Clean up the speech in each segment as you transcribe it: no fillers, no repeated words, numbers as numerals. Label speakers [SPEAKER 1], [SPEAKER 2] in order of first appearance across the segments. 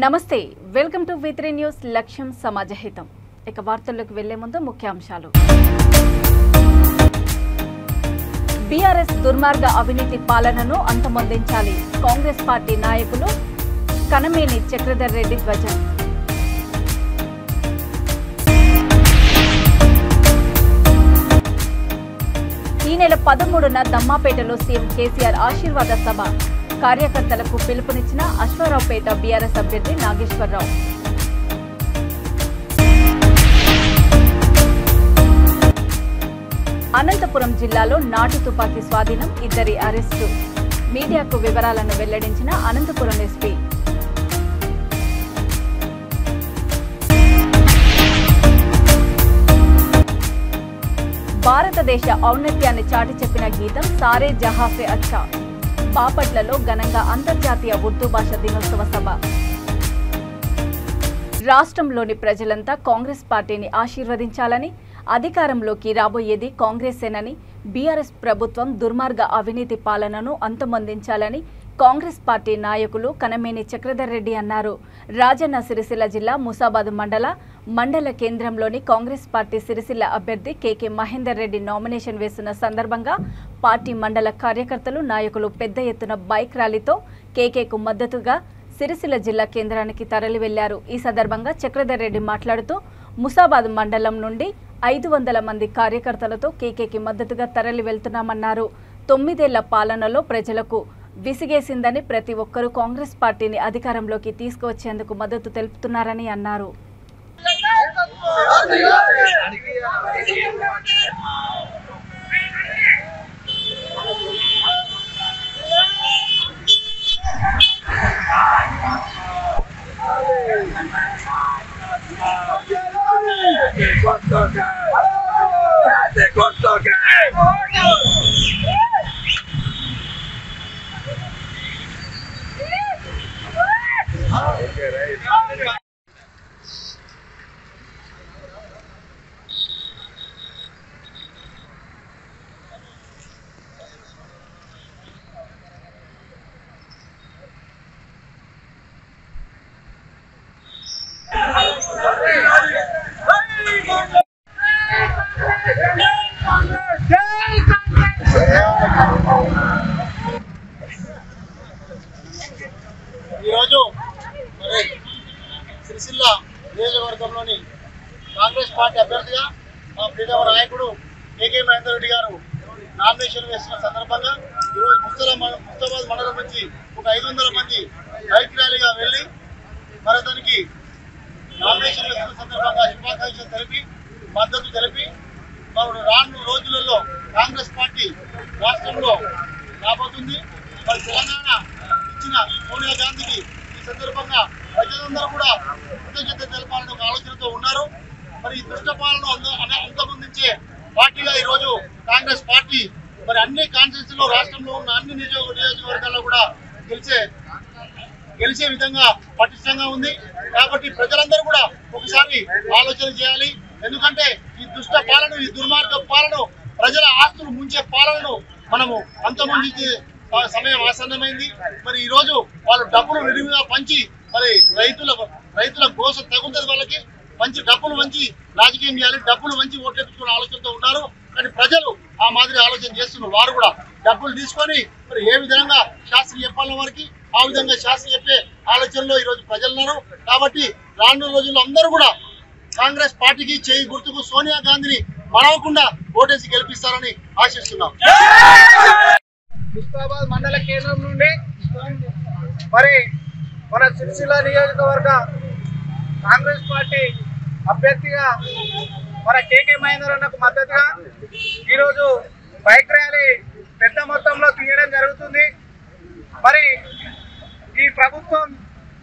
[SPEAKER 1] నమస్తే welcome to V3 news లక్ష్యం సమాజహితం ఇక వార్తల్లోకి వెళ్లే ముందు ముఖ్యాంశాలు బీఆర్ఎస్ దుర్మార్గ అవినీతి పాలనను అంతమొందించాలి కాంగ్రెస్ పార్టీ నాయకులు కనమేని చక్రధర్ రెడ్డి ధ్వజం ఈ నెల 13న దమ్మాపేటలో సీఎం కేసీఆర్ ఆశీర్వాద సభ కార్యకర్తలకు పిలుపునిచ్చిన అశ్వారావుపేట బీఆర్ఎస్ అభ్యర్థి నాగేశ్వరరావు అనంతపురం జిల్లాలో నాటు తుపాకీ స్వాధీనం 2 అరెస్టు మీడియాకు వివరాలను వెల్లడించిన అనంతపురం ఎస్పీ భారతదేశ ఔన్నత్యాన్ని చాటి చెప్పిన గీతం సారే జహాసే అచ్చా బాపట్లలో ఘనంగా అంతర్జాతీయ ఉర్దూ భాష దినోత్సవ సభ రాష్ట్రంలోని ప్రజలంతా కాంగ్రెస్ పార్టీని ఆశీర్వదించాలని అధికారంలోకి రాబోయేది కాంగ్రెసేనని బీఆర్ఎస్ ప్రభుత్వం దుర్మార్గ అవినీతి పాలనను అంతమొందించాలని కాంగ్రెస్ పార్టీ నాయకులు కనమేని చక్రధర్ రెడ్డి అన్నారు. రాజన్న సిరిసిల్ల జిల్లా ముసాబాద్ మండల కేంద్రంలోని కాంగ్రెస్ పార్టీ సిరిసిల్ల అభ్యర్థి కేకే మహేందర్ రెడ్డి నామినేషన్ వేసిన సందర్భంగా పార్టీ మండల కార్యకర్తలు నాయకులు పెద్ద ఎత్తున బైక్ ర్యాలీతో కేకేకు మద్దతుగా సిరిసిల్ల జిల్లా కేంద్రానికి తరలి వెళ్లారు. ఈ సందర్భంగా చక్రధర్ రెడ్డి మాట్లాడుతూ ముసాబాద్ మండలం నుండి 500 మంది కార్యకర్తలతో కేకేకి మద్దతుగా తరలి వెళ్తున్నామన్నారు. 9 ఏళ్ల పాలనలో ప్రజలకు విసిగేసిందని ప్రతి ఒక్కరూ కాంగ్రెస్ పార్టీని అధికారంలోకి తీసుకువచ్చేందుకు మద్దతు తెలుపుతున్నారని అన్నారు.
[SPEAKER 2] ఈరోజు సిరిసిల్ల నియోజకవర్గంలోని కాంగ్రెస్ పార్టీ అభ్యర్థిగా మా ప్రియతమ నాయకుడు కేకే మహేందర్ రెడ్డి గారు నామినేషన్ వేసిన సందర్భంగా ఈరోజు ముస్తాబాద్ మండలం నుంచి ఒక 500 మంది బైక్ ర్యాలీగా వెళ్ళి మరి అతనికి నామినేషన్ వేసిన సందర్భంగా శుభాకాంక్షలు తెలిపి మద్దతు తెలిపి మరి రానున్న రోజులలో కాంగ్రెస్ పార్టీ రాష్ట్రంలో రాబోతుంది. మరి తెలంగాణ ఇచ్చిన సోనియా గాంధీకి ఈ సందర్భంగా ప్రజలందరూ కూడా కృతజ్ఞత తెలపాలని ఒక ఆలోచనతో ఉన్నారు. మరి ఈ దుష్ట పాలన అంతమొందించే పార్టీగా ఈరోజు కాంగ్రెస్ పార్టీ మరి అన్ని కాన్స్టిట్యూన్సీలో రాష్ట్రంలో ఉన్న అన్ని నియోజకవర్గాల్లో కూడా గెలిచే విధంగా పటిష్టంగా ఉంది. కాబట్టి ప్రజలందరూ కూడా ఒకసారి ఆలోచన చేయాలి. ఎందుకంటే ఈ దుష్ట పాలన, ఈ దుర్మార్గ పాలన, ప్రజల ఆస్తులు ముంచే పాలనను మనము అంతమొందించే సమయం ఆసన్నమైంది. మరి ఈ రోజు వాళ్ళు డబ్బులు విరివిగా పంచి మరి రైతుల కోసం తగుంటుంది వాళ్ళకి మంచి డబ్బులు మంచి రాజకీయం చేయాలి, డబ్బులు మంచి ఓట్లేపించుకునే ఆలోచనతో ఉన్నారు. కానీ ప్రజలు ఆ మాదిరి ఆలోచన చేస్తున్నారు. వారు కూడా డబ్బులు తీసుకొని మరి ఏ విధంగా శాస్త్రం చెప్పాలని వారికి ఆ విధంగా శాస్త్రం చెప్పే ఆలోచనలో ఈరోజు ప్రజలు ఉన్నారు. కాబట్టి రానున్న రోజుల్లో అందరూ కూడా కాంగ్రెస్ పార్టీకి చేయి గుర్తుకు సోనియా గాంధీని మరవకుండా ఓటేసి గెలిపిస్తారని ఆశిస్తున్నాం.
[SPEAKER 3] ముస్తాబాద్ మండల కేంద్రం నుండి మరి మన సిరిసిల్ల నియోజకవర్గ కాంగ్రెస్ పార్టీ అభ్యర్థిగా మన కేకే మహేందర్ అన్నకు మద్దతుగా ఈరోజు బైక్ ర్యాలీ పెద్ద మొత్తంలో తీయడం జరుగుతుంది. మరి ఈ ప్రభుత్వం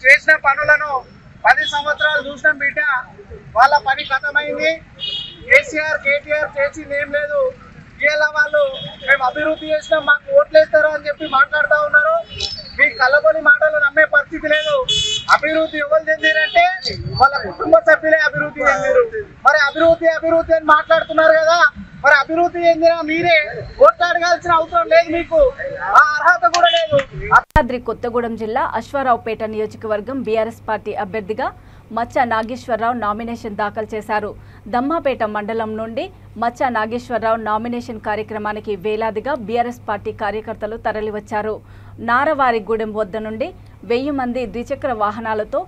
[SPEAKER 3] చేసిన పనులను 10 సంవత్సరాలు చూసిన బిడ్డ వాళ్ళ పని ఖతమైంది. కేసీఆర్ కేటీఆర్ చేసింది ఏం లేదు. ఇవాళ వాళ్ళు మేము అభివృద్ధి చేసినాం మాకు ఓట్లేస్తారు అని చెప్పి మాట్లాడుతూ ఉన్నారు. మీ కళ్ళబొని మాటలు నమ్మే పరిస్థితి లేదు. అభివృద్ధి ఎవరు చెందిరంటే వాళ్ళ కుటుంబ సభ్యులే అభివృద్ధి చెందారు. మరి అభివృద్ధి అని మాట్లాడుతున్నారు కదా, మరి అభివృద్ధి చెందిన మీరే ఓట్లు అడగాల్సిన అవసరం లేదు, మీకు ఆ అర్హత కూడా లేదు.
[SPEAKER 1] భద్రాద్రి కొత్తగూడెం జిల్లా అశ్వారావుపేట నియోజకవర్గం బీఆర్ఎస్ పార్టీ అభ్యర్థిగా మచ్చ నాగేశ్వరరావు నామినేషన్ దాఖలు చేశారు. దమ్మాపేట మండలం నుండి మచ్చ నాగేశ్వరరావు నామినేషన్ కార్యక్రమానికి వేలాదిగా బీఆర్ఎస్ పార్టీ కార్యకర్తలు తరలివచ్చారు. నారవారిగూడెం వద్ద నుండి 1000 మంది ద్విచక్ర వాహనాలతో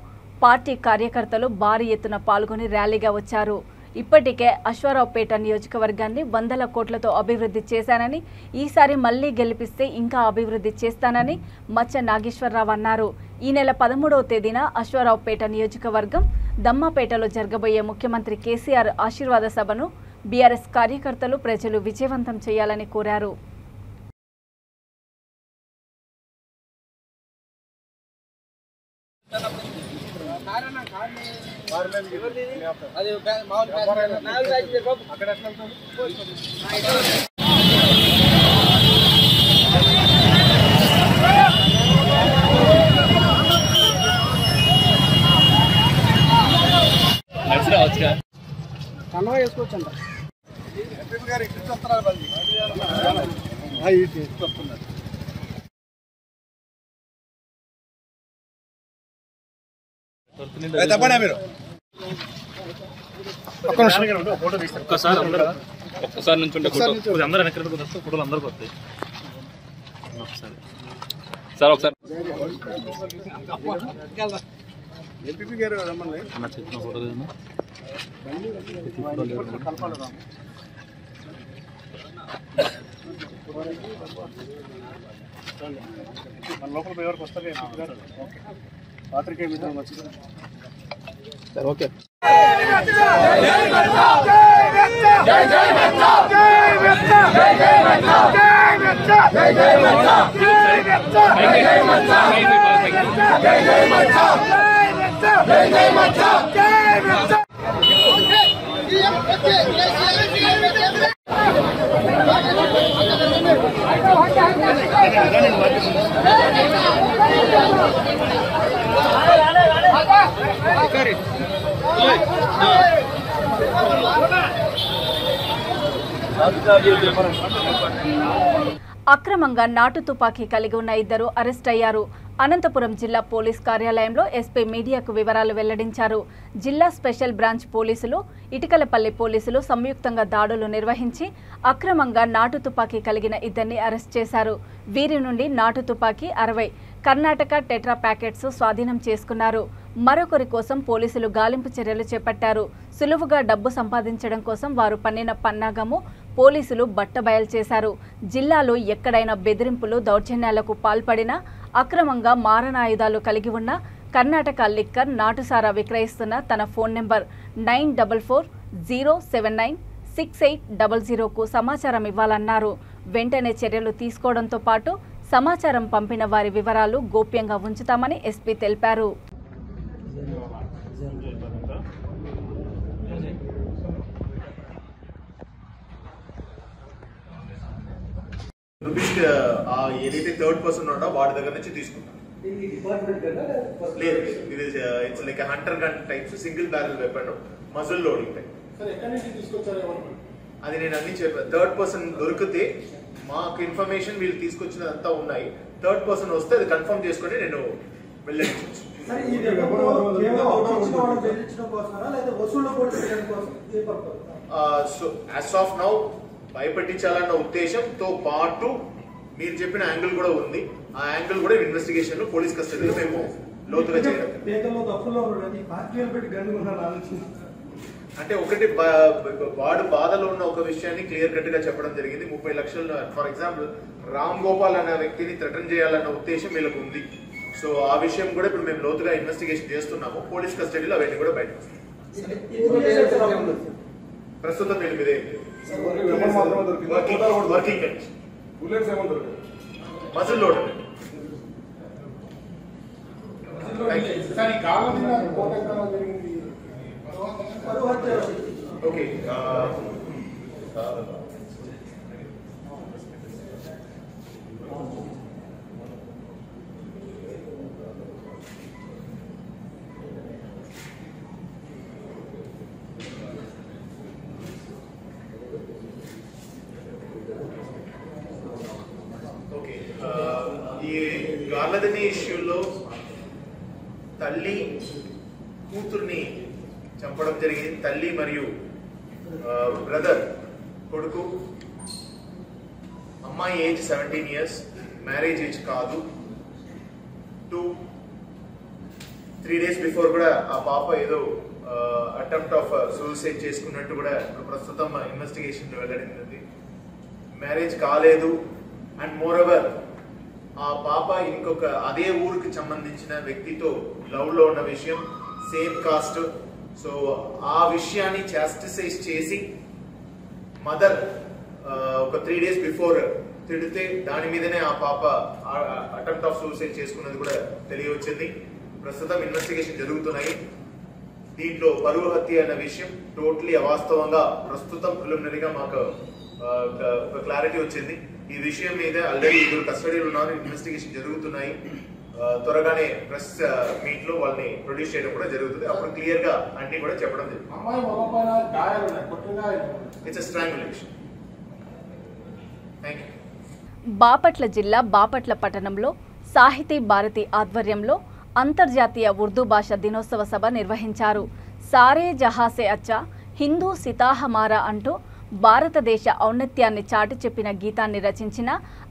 [SPEAKER 1] పార్టీ కార్యకర్తలు భారీ ఎత్తున పాల్గొని ర్యాలీగా వచ్చారు. ఇప్పటికే అశ్వారావుపేట నియోజకవర్గాన్ని 100 కోట్లతో అభివృద్ధి చేశానని, ఈసారి మళ్లీ గెలిపిస్తే ఇంకా అభివృద్ధి చేస్తానని మచ్చ నాగేశ్వరరావు అన్నారు. ఈ నెల 13వ తేదీన అశ్వారావుపేట నియోజకవర్గం దమ్మాపేటలో జరగబోయే ముఖ్యమంత్రి కేసీఆర్ ఆశీర్వాద సభను బీఆర్ఎస్ కార్యకర్తలు ప్రజలు విజయవంతం చేయాలని కోరారు.
[SPEAKER 4] ఒక్కసారి నుంచి అందరూ ఫోటోలు అందరికి వస్తాయి సార్. ఒకసారి
[SPEAKER 2] ఎంపీ గారు
[SPEAKER 4] చెప్పిన ఫోటో
[SPEAKER 2] మన లోపల పోయే వరకు వస్తారు పాత్రికేయ మిత్రులు వచ్చింది. ఓకే.
[SPEAKER 1] అక్రమంగా నాటు తుపాకీ కలిగి ఉన్న 2 అరెస్ట్ అయ్యారు. అనంతపురం జిల్లా పోలీస్ కార్యాలయంలో ఎస్పీ మీడియాకు వివరాలు వెల్లడించారు. జిల్లా స్పెషల్ బ్రాంచ్ పోలీసులు, ఇటికలపల్లి పోలీసులు సంయుక్తంగా దాడులు నిర్వహించి అక్రమంగా నాటు తుపాకీ కలిగిన 2ని అరెస్ట్ చేశారు. వీరి నుండి నాటు తుపాకీ 60 కర్ణాటక టెట్రా ప్యాకెట్స్ స్వాధీనం చేసుకున్నారు. మరొకరి కోసం పోలీసులు గాలింపు చర్యలు చేపట్టారు. సులువుగా డబ్బు సంపాదించడం కోసం వారు పన్నిన పన్నాగము పోలీసులు బట్టబయలు చేశారు. జిల్లాలో ఎక్కడైనా బెదిరింపులు, దౌర్జన్యాలకు పాల్పడినా, అక్రమంగా మారణాయుధాలు కలిగి ఉన్న కర్ణాటక లిక్కర్ నాటుసారా విక్రయిస్తున్న తన ఫోన్ నెంబర్ 9407968000కు సమాచారం ఇవ్వాలన్నారు. వెంటనే చర్యలు తీసుకోవడంతో పాటు సమాచారం పంపిన వారి వివరాలు గోప్యంగా ఉంచుతామని ఎస్పీ తెలిపారు.
[SPEAKER 5] ఏదైతే థర్డ్ పర్సన్ ఉన్నాడో వాడి దగ్గర నుంచి తీసుకుంటాం. లేదు, ఇది it's like Hunter gun types, single barrel weapon, muscle loading type. అది నేను అన్ని చెప్పాను. థర్డ్ పర్సన్ దొరికితే మాకు ఇన్ఫర్మేషన్ వీళ్ళు తీసుకొచ్చినంతా ఉన్నాయి. థర్డ్ పర్సన్ వస్తే అది కన్ఫర్మ్ చేసుకుని నేను వెళ్ళచ్చు. సో యాజ్ ఆఫ్ నౌ భయపెట్టించాలన్న ఉద్దేశంతో పాటు మీరు చెప్పిన యాంగిల్ కూడా ఉంది. ఆ యాంగిల్ కూడా ఇన్వెస్టిగేషన్ లో పోలీస్ కస్టడీలో మేము లోతుగా చేయడం. అంటే ఒకటి వాడు బాధలో ఉన్న ఒక విషయాన్ని క్లియర్ కట్ గా చెప్పడం జరిగింది. 30 లక్షలు ఫర్ ఎగ్జాంపుల్ రామ్ గోపాల్ అనే వ్యక్తిని థ్రెటన్ చేయాలన్న ఉద్దేశం వీళ్ళకు ఉంది. సో ఆ విషయం కూడా ఇప్పుడు మేము లోతుగా ఇన్వెస్టిగేషన్ చేస్తున్నాము. పోలీస్ కస్టడీలో అవన్నీ కూడా బయటకు వస్తాయి. ప్రస్తుతం వీళ్ళ మీద వర్కింగ్ మజిల్ లోడ్ ఓకే. నాగదని ఇష్యూలో తల్లి కూతుర్ని చంపడం జరిగింది. తల్లి మరియు బ్రదర్ కొడుకు. అమ్మాయి ఏజ్ 17 years, మ్యారేజ్ ఏజ్ కాదు. 2-3 days బిఫోర్ కూడా ఆ పాప ఏదో అటెంప్ట్ ఆఫ్ సూసైడ్ చేసుకున్నట్టు కూడా ప్రస్తుతం ఇన్వెస్టిగేషన్ వెల్లడింది. మ్యారేజ్ కాలేదు. అండ్ మోర్ ఎవర్ ఆ పాప ఇంకొక అదే ఊరికి సంబంధించిన వ్యక్తితో లవ్ లో ఉన్న విషయం, సేమ్ కాస్ట్. సో ఆ విషయాన్ని జాస్టిసైజ్ చేసి మదర్ ఒక 3 days బిఫోర్ తిడితే దాని మీదనే ఆ పాప అటెంప్ట్ ఆఫ్ సూసైడ్ చేసుకున్నది కూడా తెలియవచ్చింది. ప్రస్తుతం ఇన్వెస్టిగేషన్ జరుగుతున్నాయి. దీంట్లో పరువు హత్య అన్న విషయం టోటలీ అవాస్తవంగా ప్రస్తుతం ప్రిలిమినరీగా మాకు ఒక క్లారిటీ వచ్చింది. ఈ విషయం మీద ఆల్రెడీ 2 కస్టడీలు ఉన్నారు, ఇన్వెస్టిగేషన్ జరుగుతున్నాయి. త్వరగానే ప్రెస్ మీట్ లో వాళ్ళని ప్రొడ్యూస్ చేయడం కూడా జరుగుతుంది. అప్పుడు క్లియర్ గా అన్ని కూడా చెప్పడం జరుగుతుంది. It's strangulation. Thank you.
[SPEAKER 1] Bapatla జిల్లా బాపట్ల పట్టణంలో సాహితీ భారతి ఆధ్వర్యంలో అంతర్జాతీయ ఉర్దూ భాష దినోత్సవ సభ నిర్వహించారు. సారే జహాసే అచ్చా హిందూ సితాహమారా అంటూ భారతదేశ ఔన్నత్యాన్ని చాటి చెప్పిన గీతాన్ని రచించిన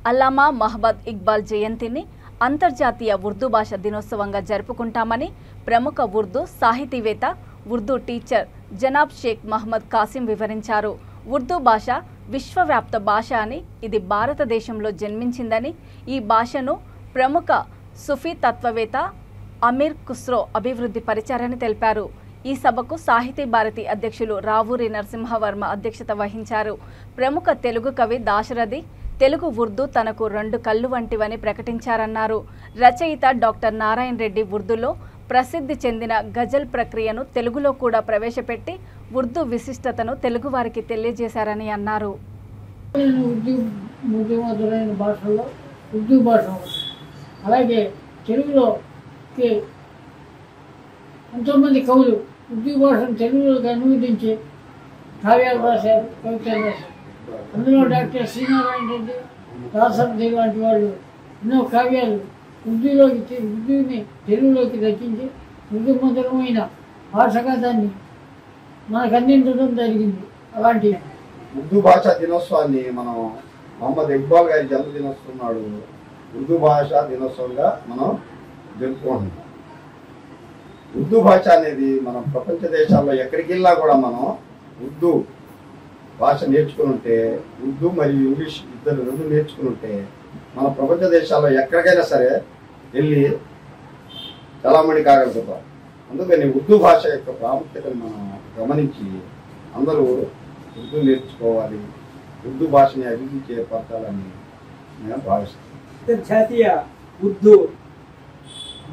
[SPEAKER 1] అల్లామా మహమ్మద్ ఇక్బాల్ జయంతిని అంతర్జాతీయ ఉర్దూ భాష దినోత్సవంగా జరుపుకుంటామని ప్రముఖ ఉర్దూ సాహితీవేత్త, ఉర్దూ టీచర్ జనాబ్ షేక్ మహమ్మద్ కాసిం వివరించారు. ఉర్దూ భాష విశ్వవ్యాప్త భాష అని, ఇది భారతదేశంలో జన్మించిందని, ఈ భాషను ప్రముఖ సుఫీ తత్వవేత్త అమీర్ ఖుస్రో అభివృద్ధి పరిచారని తెలిపారు. ఈ సభకు సాహితీ భారతి అధ్యక్షులు రావూరి నరసింహవర్మ అధ్యక్షత వహించారు. ప్రముఖ తెలుగు కవి దాశరథి తెలుగు ఉర్దూ తనకు 2 కళ్ళు వంటివని ప్రకటించారన్నారు. రచయిత డాక్టర్ నారాయణ రెడ్డి ఉర్దూలో ప్రసిద్ధి చెందిన గజల్ ప్రక్రియను తెలుగులో కూడా ప్రవేశపెట్టి ఉర్దూ విశిష్టతను తెలుగువారికి తెలియజేశారని అన్నారు.
[SPEAKER 6] ఉర్దూ భాష అలాగే తెలుగులోకి ఎంతోమంది కవులు ఉర్దూ భాషను తెలుగులోకి అనువదించి కావ్యాలు రాశారు, కవితలు రాశారు. అందులో డాక్టర్ శ్రీనారాయణ రెడ్డి, దాసరథి లాంటి వాళ్ళు ఎన్నో కావ్యాలు ఉర్దూని తెలుగులోకి రచించి ఉర్దూ మధురమైన భాషగా దాన్ని మనకు అందించడం జరిగింది. అలాంటి
[SPEAKER 7] ఉర్దూ భాషా దినోత్సవాన్ని మనం మహమ్మద్ ఇక్బాల్ గారి జన్మదినోత్సవం నాడు ఉర్దూ భాషా దినోత్సవంగా మనం జరుపుకుంటున్నాం. ఉర్దూ భాష అనేది మనం ప్రపంచ దేశాల్లో ఎక్కడికి వెళ్ళినా కూడా మనం ఉర్దూ భాష నేర్చుకుని ఉంటే, ఉర్దూ మరియు ఇంగ్లీష్ ఇద్దరు 2 నేర్చుకుని ఉంటే మన ప్రపంచ దేశాల్లో ఎక్కడికైనా సరే వెళ్ళి చలామణి కాగలుగుతాం. అందుకని ఉర్దూ భాష యొక్క ప్రాముఖ్యతను మనం గమనించి అందరూ ఉర్దూ నేర్చుకోవాలి, ఉర్దూ భాషని అభివృద్ధి చేపట్టాలని నేను భావిస్తాను.
[SPEAKER 8] అంతర్జాతీయ ఉర్దూ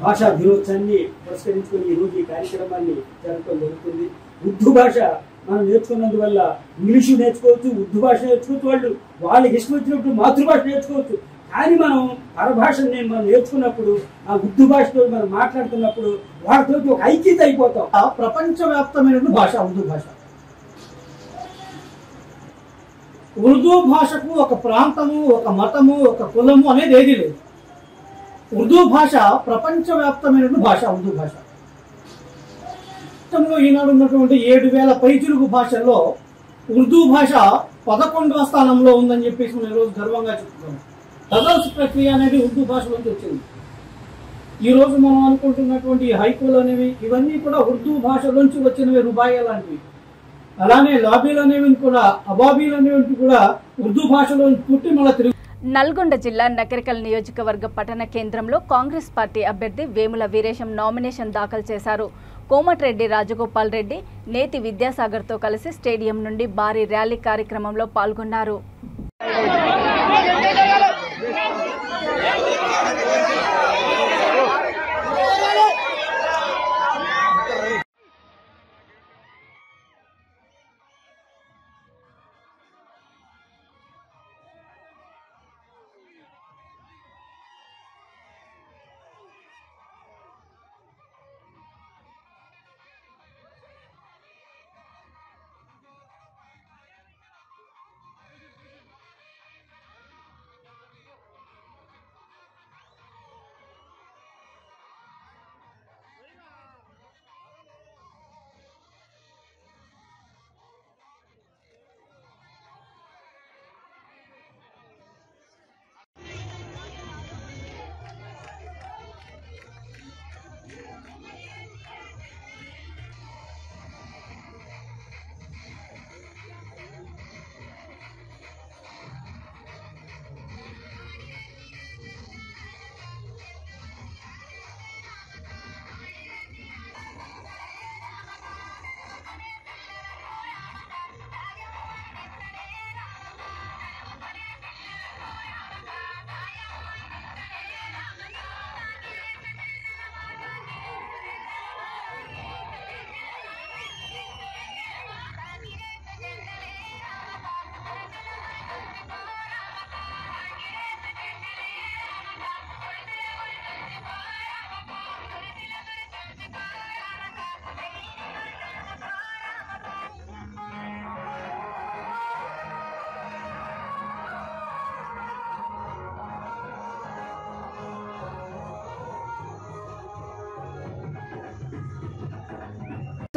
[SPEAKER 8] భాషా దినోత్సవాన్ని పురస్కరించుకొని ఈరోజు ఈ కార్యక్రమాన్ని జరపడం జరుగుతుంది. ఉర్దూ భాష మనం నేర్చుకున్నందువల్ల ఇంగ్లీషు నేర్చుకోవచ్చు, ఉర్దూ భాష నేర్చుకోవచ్చు, వాళ్ళకి ఇష్టం వచ్చినప్పుడు మాతృభాష నేర్చుకోవచ్చు. కానీ మనం పరభాషని మనం నేర్చుకున్నప్పుడు, ఆ ఉర్దూ భాషతో మనం మాట్లాడుతున్నప్పుడు వాటితో ఒక ఐక్యత అయిపోతాం. ప్రపంచవ్యాప్తమైన భాష ఉర్దూ భాష. ఉర్దూ భాషకు ఒక ప్రాంతము, ఒక మతము, ఒక కులము అనేది ఏది లేదు. ఉర్దూ భాష ప్రపంచవ్యాప్తమైన భాష ఉర్దూ భాష. ఈనాడు ఉన్నటువంటి 7,000 పైచిలుగు భాషల్లో ఉర్దూ భాష 11వ స్థానంలో ఉందని చెప్పేసి మనం ఈరోజు గర్వంగా చెప్తున్నాం. గజల్స్ ప్రక్రియ అనేది ఉర్దూ భాషలోంచి వచ్చింది. ఈ రోజు మనం అనుకుంటున్నటువంటి హైకోలు అనేవి ఇవన్నీ కూడా ఉర్దూ భాషలోంచి వచ్చినవి, రుబాయి లాంటివి. అలానే లాబీలు అనేవి కూడా, అబాబీలు అనేవి కూడా ఉర్దూ భాషలో పుట్టి మళ్ళీ తిరిగి.
[SPEAKER 1] నల్గొండ జిల్లా నకరికల్ నియోజకవర్గ పట్టణ కేంద్రంలో కాంగ్రెస్ పార్టీ అభ్యర్థి వేముల వీరేశం నామినేషన్ దాఖలు చేశారు. కోమటిరెడ్డి రాజగోపాల్ రెడ్డి, నేతి విద్యాసాగర్తో కలిసి స్టేడియం నుండి భారీ ర్యాలీ కార్యక్రమంలో పాల్గొన్నారు.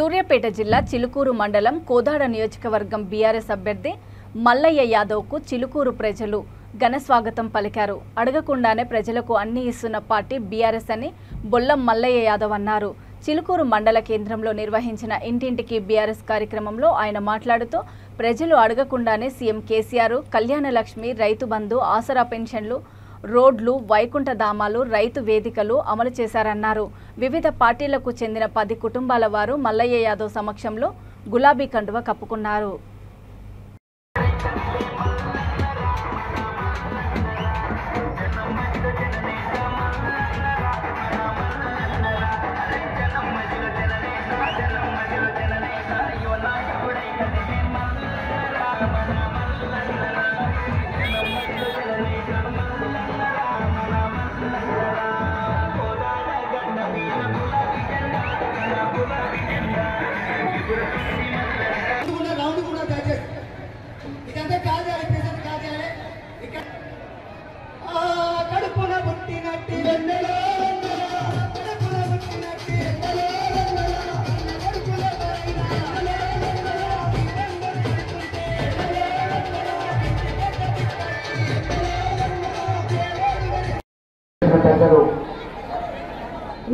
[SPEAKER 1] సూర్యాపేట జిల్లా చిలుకూరు మండలం కోదాడ నియోజకవర్గం బీఆర్ఎస్ అభ్యర్థి మల్లయ్య యాదవ్కు చిలుకూరు ప్రజలు ఘన స్వాగతం పలికారు. అడగకుండానే ప్రజలకు అన్ని ఇస్తున్న పార్టీ బీఆర్ఎస్ అని బొల్లం మల్లయ్య యాదవ్ అన్నారు. చిలుకూరు మండల కేంద్రంలో నిర్వహించిన ఇంటింటికి బీఆర్ఎస్ కార్యక్రమంలో ఆయన మాట్లాడుతూ ప్రజలు అడగకుండానే సీఎం కేసీఆర్ కళ్యాణ లక్ష్మి, రైతు బంధు, ఆసరా పెన్షన్లు, రోడ్లు, వైకుంఠధామాలు, రైతు వేదికలు అమలు చేశారన్నారు. వివిధ పార్టీలకు చెందిన 10 కుటుంబాల వారు మల్లయ్య యాదవ్ సమక్షంలో గులాబీ కండువ కప్పుకున్నారు.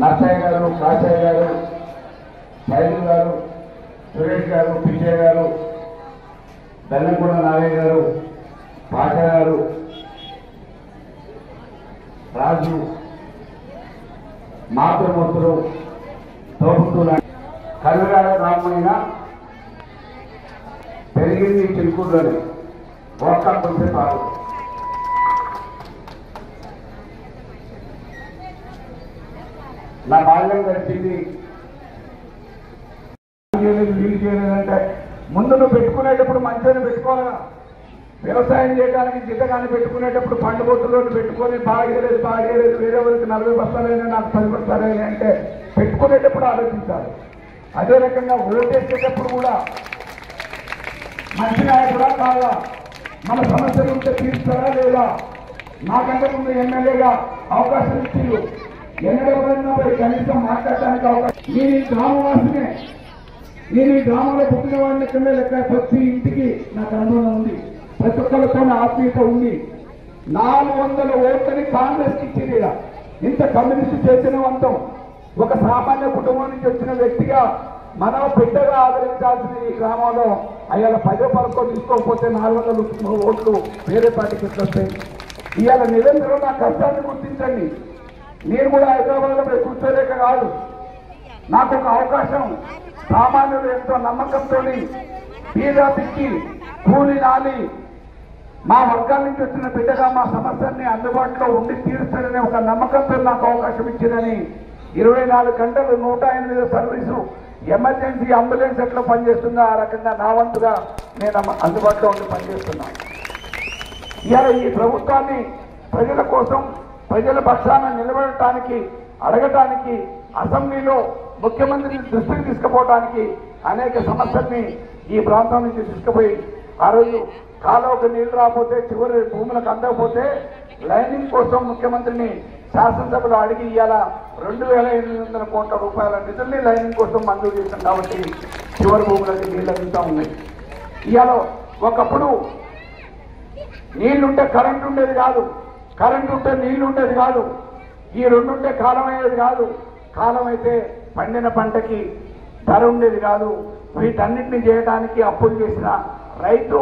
[SPEAKER 9] నర్సయ్య గారు, కాశయ్య గారు, శైలు గారు, సురేష్ గారు, పిచ్చయ్య గారు, బెల్లంకొండ నాగయ్య గారు, పాష గారు, రాజు, మాతృమూర్తులు, తోపుతులు, కరుగాల రామయ్య పెరిగింది చిలుకూరులోని ఒక్క కొంచెం పాలు. నా బాల్యం గడిచింది వీలు చేయలేదంటే ముందు నువ్వు పెట్టుకునేటప్పుడు మంచిగా పెట్టుకోవాలిగా. వ్యవసాయం చేయడానికి జీతగాన్ని పెట్టుకునేటప్పుడు పండుగొత్తులో పెట్టుకొని బాగేయలేదు వేరే వాళ్ళకి 40 బస్తాలైనా నాకు 10 బస్తాలైనా అంటే పెట్టుకునేటప్పుడు ఆలోచించాలి. అదే రకంగా ఓటేసేటప్పుడు కూడా మంచి నాయకుడా కాదా, మన సమస్యలు ఉంటే తీర్చారా లేదా, నాకంటే ముందు ఎమ్మెల్యేగా అవకాశం ఇచ్చిండు, ఎన్నడెవరైనా కనీసం మాట్లాడటానికి అవకాశం. నేను ఈ గ్రామవాసినే, నేను ఈ గ్రామంలో పుట్టిన వాడిని కింద లెక్క ప్రతి ఇంటికి నాకు అనుభవం ఉంది, ప్రతి ఒక్కరితో ఆత్మీయత ఉంది. 400 ఓట్లని కాంగ్రెస్కి ఇచ్చింది. ఇంత కమ్యూనిస్టు చైతన్యవంతం ఒక సామాన్య కుటుంబం నుంచి వచ్చిన వ్యక్తిగా మనం పెద్దగా ఆదరించాల్సిన ఈ గ్రామంలో అయ్యాల 10 రూపాయలతో తీసుకోకపోతే 400 ఓట్లు వేరే పార్టీకి వస్తాయి. ఇవాళ నిరంతరం నా కష్టాన్ని గుర్తించండి. నేను కూడా హైదరాబాద్లో కూర్చోలేక కాదు, నాకు ఒక అవకాశం సామాన్యులు ఎంతో నమ్మకంతో బీజేపీకి కూలి నాలి మా వర్గాల నుంచి వచ్చిన బిడ్డగా మా సమస్యల్ని అందుబాటులో ఉండి తీరుస్తాడనే ఒక నమ్మకంతో నాకు అవకాశం ఇచ్చిందని 24 గంటలు 108 సర్వీసు ఎమర్జెన్సీ అంబులెన్స్ ఎట్లా పనిచేస్తుందో ఆ రకంగా నా వంతుగా నేను అందుబాటులో ఉండి పనిచేస్తున్నాను. ఇవాళ ఈ ప్రభుత్వాన్ని ప్రజల కోసం ప్రజల పక్షాన నిలబడటానికి అడగటానికి అసెంబ్లీలో ముఖ్యమంత్రిని దృష్టికి తీసుకుపోవడానికి అనేక సమస్యల్ని ఈ ప్రాంతం నుంచి తీసుకుపోయి ఆ రోజు కాలువకు నీళ్లు రాకపోతే చివరి భూములకు అందకపోతే లైనింగ్ కోసం ముఖ్యమంత్రిని శాసనసభలో అడిగి ఇవాళ 2,800 కోట్ల రూపాయల నిధుల్ని లైనింగ్ కోసం మంజూరు చేశాం కాబట్టి చివరి భూములకి నీళ్ళు అందుతూ ఉన్నాయి. ఇవాళ ఒకప్పుడు నీళ్లుంటే కరెంట్ ఉండేది కాదు, కరెంట్ ఉంటే నీళ్లు ఉండేది కాదు, ఈ 2 ఉంటే కాలం అయ్యేది కాదు, కాలం అయితే పండిన పంటకి ధర ఉండేది కాదు. వీటన్నిటిని చేయడానికి అప్పులు చేసిన రైతు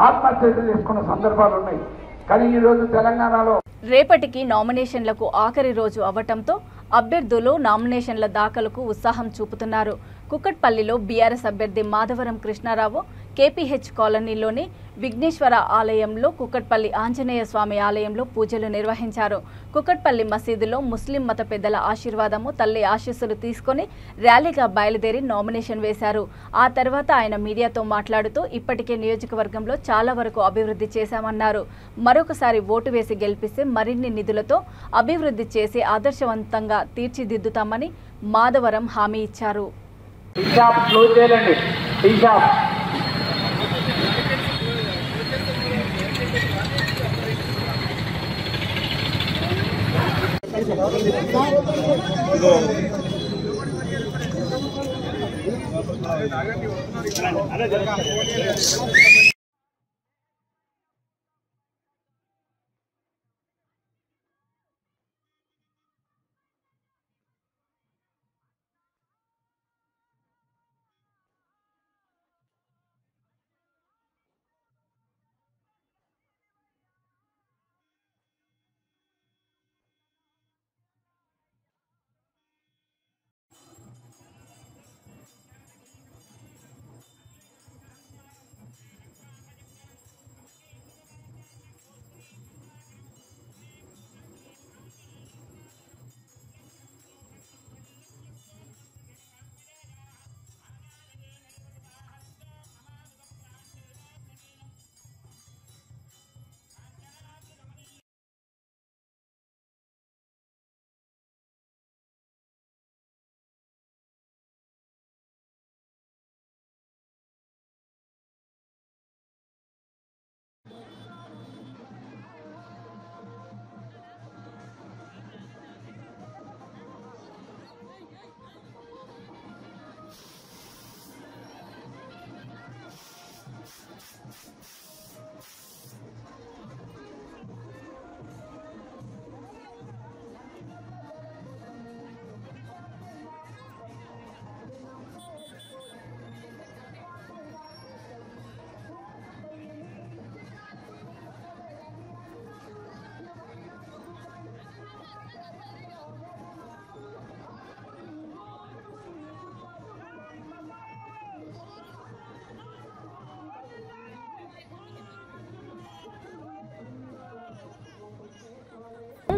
[SPEAKER 9] ఆత్మహత్యలు చేసుకున్న సందర్భాలు ఉన్నాయి. కానీ ఈరోజు తెలంగాణలో
[SPEAKER 1] రేపటికి నామినేషన్లకు ఆఖరి రోజు అవటంతో అభ్యర్థులు నామినేషన్ల దాఖలకు ఉత్సాహం చూపుతున్నారు. కుక్కట్పల్లిలో బీఆర్ఎస్ అభ్యర్థి మాధవరం కృష్ణారావు కేపీహెచ్ కాలనీలోని విఘ్నేశ్వర ఆలయంలో, కుక్కట్పల్లి ఆంజనేయ స్వామి ఆలయంలో పూజలు నిర్వహించారు. కుక్కట్పల్లి మసీదులో ముస్లిం మత పెద్దల ఆశీర్వాదము, తల్లి ఆశీస్సులు తీసుకొని ర్యాలీగా బయలుదేరి నామినేషన్ వేశారు. ఆ తర్వాత ఆయన మీడియాతో మాట్లాడుతూ ఇప్పటికే నియోజకవర్గంలో చాలా వరకు అభివృద్ధి చేశామన్నారు. మరొకసారి ఓటు వేసి గెలిపిస్తే మరిన్ని నిధులతో అభివృద్ధి చేసి ఆదర్శవంతంగా తీర్చిదిద్దుతామని మాధవరం హామీ ఇచ్చారు.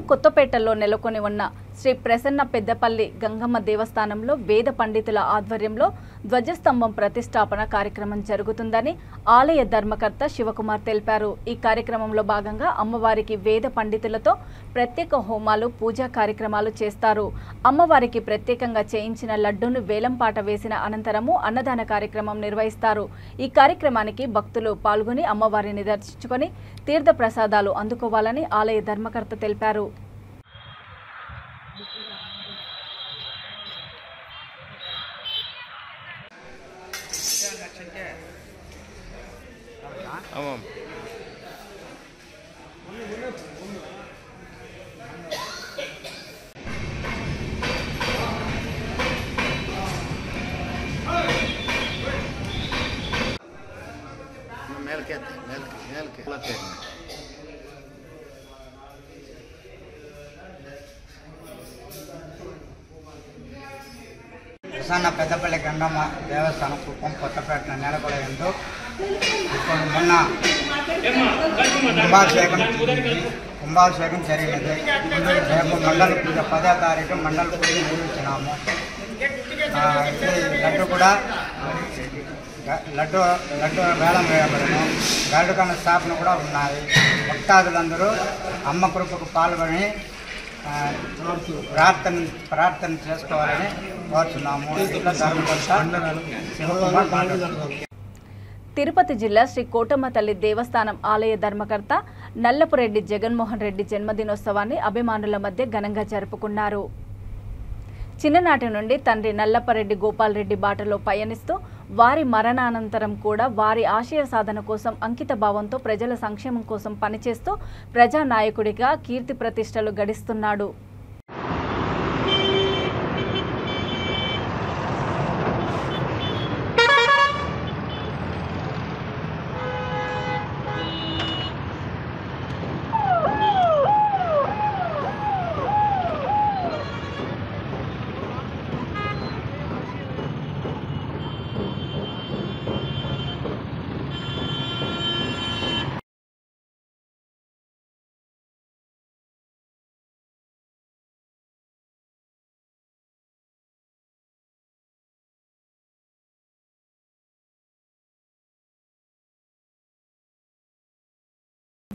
[SPEAKER 1] కొత్తపేటలో నెలకొని ఉన్న శ్రీ ప్రసన్న పెద్దపల్లి గంగమ్మ దేవస్థానంలో వేద పండితుల ఆధ్వర్యంలో ధ్వజస్తంభం ప్రతిష్టాపన కార్యక్రమం జరుగుతుందని ఆలయ ధర్మకర్త శివకుమార్ తెలిపారు. ఈ కార్యక్రమంలో భాగంగా అమ్మవారికి వేద పండితులతో ప్రత్యేక హోమాలు పూజా కార్యక్రమాలు చేస్తారు. అమ్మవారికి ప్రత్యేకంగా చేయించిన లడ్డూను వేలంపాట వేసిన అనంతరము అన్నదాన కార్యక్రమం నిర్వహిస్తారు. ఈ కార్యక్రమానికి భక్తులు పాల్గొని అమ్మవారిని దర్శించుకొని తీర్థ ప్రసాదాలు అందుకోవాలని ఆలయ ధర్మకర్త తెలిపారు.
[SPEAKER 10] ప్రసన్న పెద్దపల్లి గంగమ్మ దేవస్థానం కుప్పం కొత్తపేట నెలకొలయందు ఇప్పుడు మొన్న కుంభాభిషేకం జరిగినది. రేపు మండల పూజ 10వ తారీఖు మండల పూజ నిర్వహించినాము. లడ్డు కూడా లడ్డు వేలం వేయబడను. గరుడు కన్న స్థాపన కూడా ఉన్నాయి. భక్తాదులందరూ అమ్మ కృపకు పాల్గొని ప్రార్థన చేసుకోవాలని కోరుతున్నాము.
[SPEAKER 1] తిరుపతి జిల్లా శ్రీ కోటమ్మ తల్లి దేవస్థానం ఆలయ ధర్మకర్త నల్లపురెడ్డి జగన్మోహన్ రెడ్డి జన్మదినోత్సవాన్ని అభిమానుల మధ్య ఘనంగా జరుపుకున్నారు. చిన్ననాటి నుండి తండ్రి నల్లపరెడ్డి గోపాల్ రెడ్డి బాటలో పయనిస్తూ వారి మరణానంతరం కూడా వారి ఆశయ సాధన కోసం అంకిత భావంతో ప్రజల సంక్షేమం కోసం పనిచేస్తూ ప్రజానాయకుడిగా కీర్తి ప్రతిష్టలు గడిస్తున్నాడు.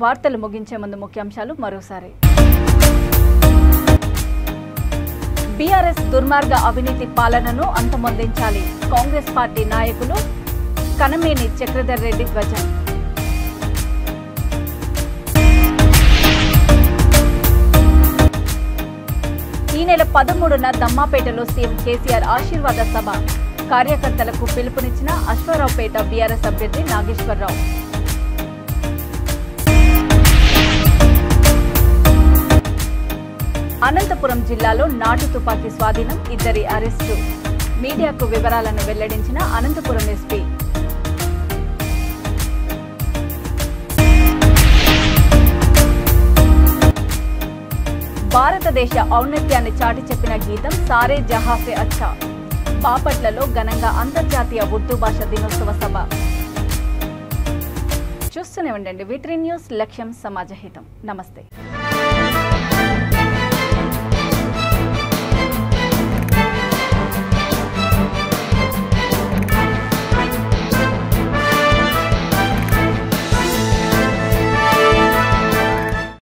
[SPEAKER 1] వార్తలు ముగించే ముందు ముఖ్యాంశాలు మరోసారి. బీఆర్ఎస్ దుర్మార్గ అవినీతి పాలనను అంతమొందించాలి. కాంగ్రెస్ పార్టీ నాయకులు కనమేని చక్రధర్ రెడ్డి ధ్వజం. ఈ నెల 13న దమ్మాపేటలో సీఎం కేసీఆర్ ఆశీర్వాద సభ. కార్యకర్తలకు పిలుపునిచ్చిన అశ్వారావుపేట బీఆర్ఎస్ అభ్యర్థి నాగేశ్వరరావు. అనంతపురం జిల్లాలో నాటు తుపాకీ స్వాధీనం, 2 అరెస్టు. మీడియాకు వివరాలను వెల్లడించిన అనంతపురం ఎస్పీ. భారతదేశ ఔన్నత్యాన్ని చాటి చెప్పిన గీతం సారే జహాసే అచ్చా. బాపట్లలో ఘనంగా అంతర్జాతీయ ఉర్దూ భాష దినోత్సవ సభ. చూస్తూనే ఉండండి V3 న్యూస్, లక్ష్యం సమాజహితం. నమస్తే.